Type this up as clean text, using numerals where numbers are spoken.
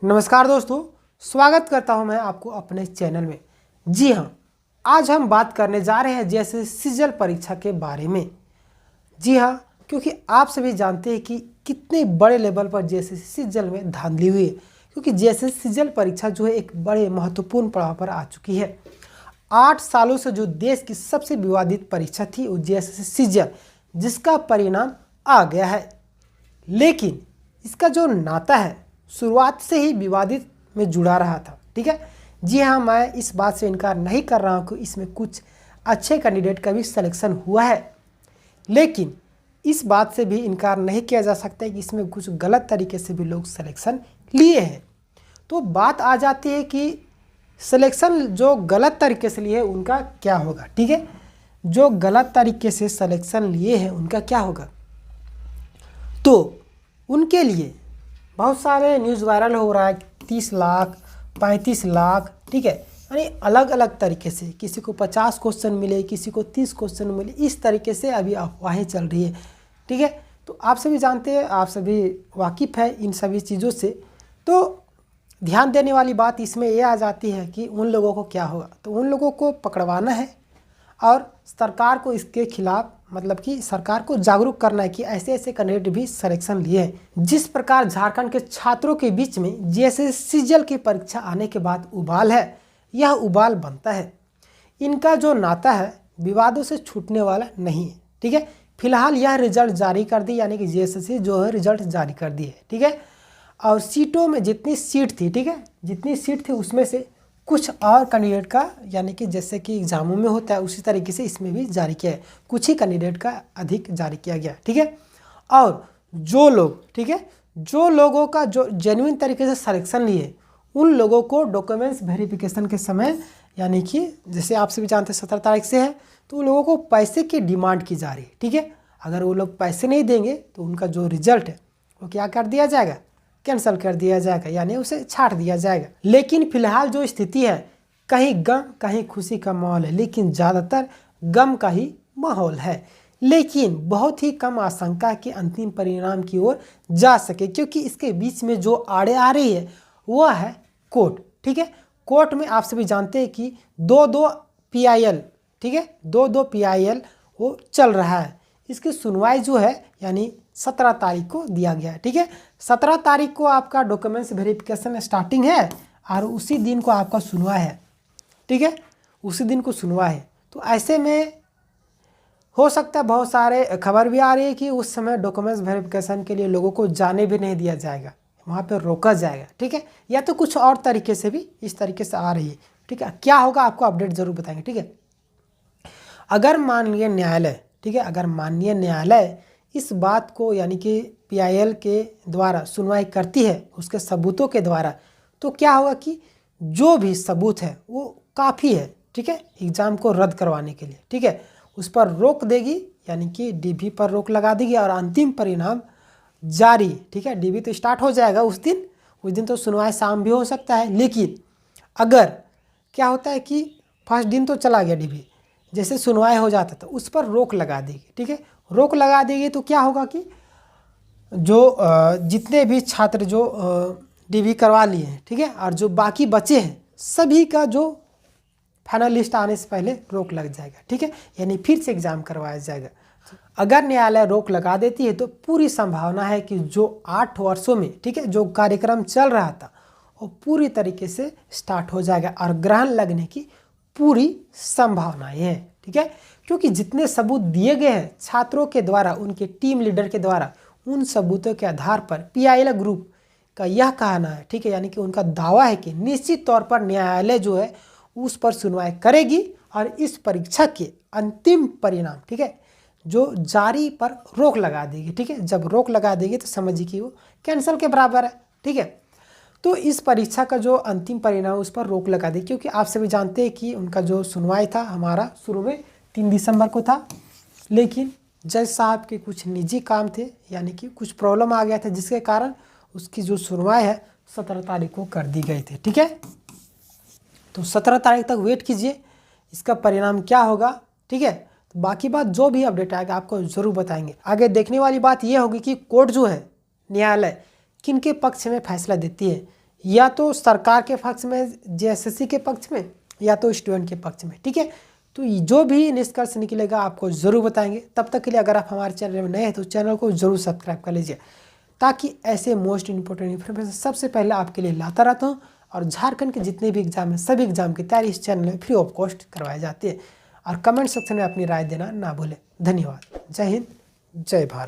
नमस्कार दोस्तों, स्वागत करता हूं मैं आपको अपने चैनल में। जी हां, आज हम बात करने जा रहे हैं जैसे सीजल परीक्षा के बारे में। जी हां, क्योंकि आप सभी जानते हैं कि कितने बड़े लेवल पर जैसे सीजल में धांधली हुई है, क्योंकि जैसे सीजल परीक्षा जो है एक बड़े महत्वपूर्ण पड़ाव पर आ चुकी है। 8 सालों से जो देश की सबसे विवादित परीक्षा थी वो जैसे सीजल, जिसका परिणाम आ गया है। लेकिन इसका जो नाता है शुरुआत से ही विवादित में जुड़ा रहा था। ठीक है, जी हाँ, मैं इस बात से इनकार नहीं कर रहा हूँ कि इसमें कुछ अच्छे कैंडिडेट का भी सिलेक्शन हुआ है, लेकिन इस बात से भी इनकार नहीं किया जा सकता है कि इसमें कुछ गलत तरीके से भी लोग सिलेक्शन लिए हैं। तो बात आ जाती है कि सिलेक्शन जो गलत तरीके से लिए उनका क्या होगा। ठीक है, जो गलत तरीके से सिलेक्शन लिए हैं उनका क्या होगा, तो उनके लिए बहुत सारे न्यूज़ वायरल हो रहा है। 30 लाख, 35 लाख, ठीक है, यानी अलग अलग तरीके से किसी को 50 क्वेश्चन मिले, किसी को 30 क्वेश्चन मिले, इस तरीके से अभी अफवाहें चल रही है। ठीक है, तो आप सभी जानते हैं, आप सभी वाकिफ़ है इन सभी चीज़ों से। तो ध्यान देने वाली बात इसमें ये आ जाती है कि उन लोगों को क्या होगा, तो उन लोगों को पकड़वाना है और सरकार को इसके खिलाफ, मतलब कि सरकार को जागरूक करना है कि ऐसे ऐसे कैंडिडेट भी सिलेक्शन लिए हैं। जिस प्रकार झारखंड के छात्रों के बीच में जैसे सीजल की परीक्षा आने के बाद उबाल है, यह उबाल बनता है। इनका जो नाता है विवादों से छूटने वाला नहीं है। ठीक है, फिलहाल यह रिजल्ट जारी कर दी, यानी कि जेएसएससी जो है रिजल्ट जारी कर दी है। ठीक है, और सीटों में जितनी सीट थी, ठीक है, जितनी सीट थी उसमें से कुछ और कैंडिडेट का, यानी कि जैसे कि एग्जामों में होता है उसी तरीके से इसमें भी जारी किया है। कुछ ही कैंडिडेट का अधिक जारी किया गया। ठीक है, और जो लोग, ठीक है, जो लोगों का जो जेन्युइन तरीके से सिलेक्शन लिए उन लोगों को डॉक्यूमेंट्स वेरिफिकेशन के समय, यानी कि जैसे आप सभी जानते हैं 17 तारीख से है, तो उन लोगों को पैसे की डिमांड की जा रही है। ठीक है, अगर वो लोग पैसे नहीं देंगे तो उनका जो रिजल्ट है वो क्या कर दिया जाएगा, कैंसिल कर दिया जाएगा, यानी उसे छाट दिया जाएगा। लेकिन फिलहाल जो स्थिति है, कहीं गम कहीं खुशी का माहौल है, लेकिन ज़्यादातर गम का ही माहौल है। लेकिन बहुत ही कम आशंका कि अंतिम परिणाम की ओर जा सके, क्योंकि इसके बीच में जो आड़े आ रही है वह है कोर्ट। ठीक है, कोर्ट में आप सभी जानते हैं कि 2-2 PIL, ठीक है, 2-2 PIL वो चल रहा है। इसकी सुनवाई जो है यानी 17 तारीख को दिया गया है। ठीक है, 17 तारीख को आपका डॉक्यूमेंट्स वेरिफिकेशन स्टार्टिंग है और उसी दिन को आपका सुनवाई है। ठीक है, उसी दिन को सुनवाई है। तो ऐसे में हो सकता है, बहुत सारे खबर भी आ रही है कि उस समय डॉक्यूमेंट्स वेरिफिकेशन के लिए लोगों को जाने भी नहीं दिया जाएगा, वहाँ पर रोका जाएगा। ठीक है, या तो कुछ और तरीके से भी इस तरीके से आ रही है। ठीक है, क्या होगा आपको अपडेट ज़रूर बताएंगे। ठीक है, अगर माननीय न्यायालय, ठीक है, अगर माननीय न्यायालय इस बात को, यानी कि PIL के द्वारा सुनवाई करती है उसके सबूतों के द्वारा, तो क्या होगा कि जो भी सबूत है वो काफ़ी है, ठीक है, एग्ज़ाम को रद्द करवाने के लिए। ठीक है, उस पर रोक देगी, यानी कि DB पर रोक लगा देगी और अंतिम परिणाम जारी। ठीक है, DB तो स्टार्ट हो जाएगा उस दिन तो सुनवाई शाम भी हो सकता है। लेकिन अगर क्या होता है कि फर्स्ट दिन तो चला गया DB, जैसे सुनवाई हो जाता तो उस पर रोक लगा देगी। ठीक है, रोक लगा देगी तो क्या होगा कि जो जितने भी छात्र जो DB करवा लिए हैं, ठीक है, और जो बाकी बचे हैं सभी का जो फाइनल लिस्ट आने से पहले रोक लग जाएगा। ठीक है, यानी फिर से एग्ज़ाम करवाया जाएगा। अगर न्यायालय रोक लगा देती है तो पूरी संभावना है कि जो 8 वर्षों में, ठीक है, जो कार्यक्रम चल रहा था वो पूरी तरीके से स्टार्ट हो जाएगा और ग्रहण लगने की पूरी संभावनाएं हैं। ठीक है, क्योंकि जितने सबूत दिए गए हैं छात्रों के द्वारा, उनके टीम लीडर के द्वारा, उन सबूतों के आधार पर PIL ग्रुप का यह कहना है, ठीक है, यानी कि उनका दावा है कि निश्चित तौर पर न्यायालय जो है उस पर सुनवाई करेगी और इस परीक्षा के अंतिम परिणाम, ठीक है, जो जारी पर रोक लगा देगी। ठीक है, जब रोक लगा देगी तो समझिए कि वो कैंसिल के बराबर है। ठीक है, तो इस परीक्षा का जो अंतिम परिणाम उस पर रोक लगा दी, क्योंकि आप सभी जानते हैं कि उनका जो सुनवाई था हमारा शुरू में 3 दिसंबर को था, लेकिन जज साहब के कुछ निजी काम थे, यानी कि कुछ प्रॉब्लम आ गया था, जिसके कारण उसकी जो सुनवाई है 17 तारीख को कर दी गई थी। ठीक है, तो 17 तारीख तक वेट कीजिए, इसका परिणाम क्या होगा। ठीक है, तो बाकी बात जो भी अपडेट आएगा आपको ज़रूर बताएंगे। आगे देखने वाली बात यह होगी कि कोर्ट जो है, न्यायालय किनके पक्ष में फैसला देती है, या तो सरकार के पक्ष में, जेएसएससी के पक्ष में, या तो स्टूडेंट के पक्ष में। ठीक है, तो जो भी निष्कर्ष निकलेगा आपको ज़रूर बताएंगे। तब तक के लिए अगर आप हमारे चैनल में नए हैं तो चैनल को ज़रूर सब्सक्राइब कर लीजिए, ताकि ऐसे मोस्ट इंपॉर्टेंट इन्फॉर्मेशन सबसे पहले आपके लिए लाता रहता हूँ। और झारखंड के जितने भी एग्जाम हैं सभी एग्जाम की तैयारी इस चैनल में फ्री ऑफ कॉस्ट करवाई जाती है। और कमेंट सेक्शन में अपनी राय देना ना भूलें। धन्यवाद। जय हिंद, जय भारत।